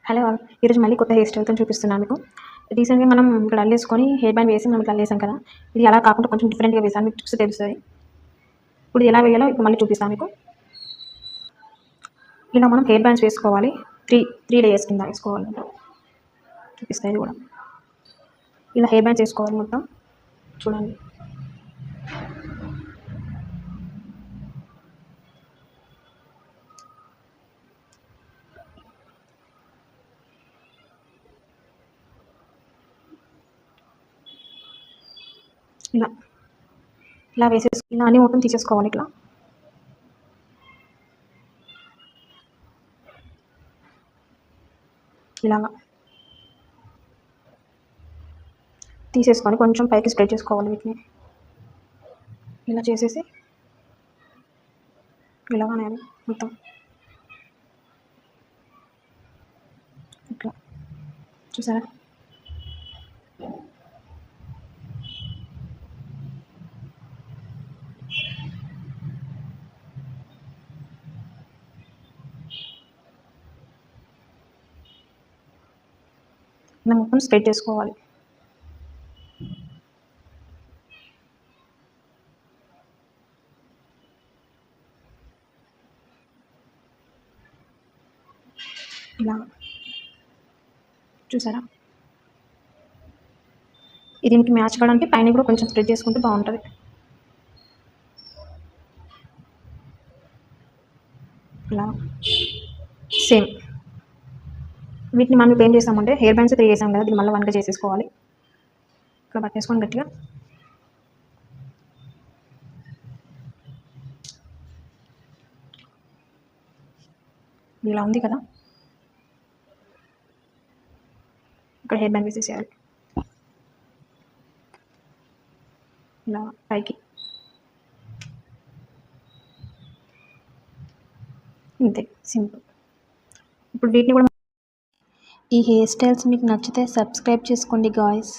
Hello all. ఈరోజు మళ్ళీ కొత్త హెయిర్ స్టైల్తో చూపిస్తున్నాను మీకు. రీసెంట్గా మనం ఇక్కడ అల్లేసుకొని హెయిర్ బ్యాండ్ వేసి మనం ఇట్లా అల్లేసాం కదా, ఇది అలా కాకుండా కొంచెం డిఫరెంట్గా వేసాను, మీకు చూస్తే తెలుస్తుంది. ఇప్పుడు ఇది ఎలా వేయాలో ఇప్పుడు మళ్ళీ చూపిస్తాను మీకు. ఇలా మనం హెయిర్ బ్యాండ్స్ వేసుకోవాలి, త్రీ లేయర్స్ కింద వేసుకోవాలి. చూపిస్తాయి ఇది కూడా. ఇలా హెయిర్ బ్యాండ్స్ వేసుకోవాలి మొత్తం, చూడండి. ఇలా ఇలా వేసేసి ఇలా అన్ని మొత్తం తీసేసుకోవాలి. ఇట్లా ఇలాగా తీసేసుకొని కొంచెం పైకి స్ప్రెడ్ చేసుకోవాలి వీటిని. ఇలా చేసేసి ఇలాగానే మొత్తం ఇట్లా చూసారా. ఇలా మొత్తం స్ప్రెడ్ చేసుకోవాలి. ఇలా చూసారా. దీనికి మ్యాచ్ కావడానికి పైన కూడా కొంచెం స్ప్రెడ్ చేసుకుంటే బాగుంటుంది. ఇలా సేమ్ వీటిని మనం ఏం చేసామంటే హెయిర్ బ్యాండ్స్ 3 వేసాం కదా, దీన్ని మళ్ళీ 1గా చేసేసుకోవాలి. ఇక్కడ పట్టేసుకొని గట్టిగా ఇలా ఉంది కదా, ఇక్కడ హెయిర్ బ్యాండ్ వేసేసేయాలి. ఇలా పైకి ఇంతే, సింపుల్. ఇప్పుడు వీటిని కూడా ఈ హెయిర్ స్టైల్స్ మీకు నచ్చితే సబ్స్క్రైబ్ చేసుకోండి గాయ్స్.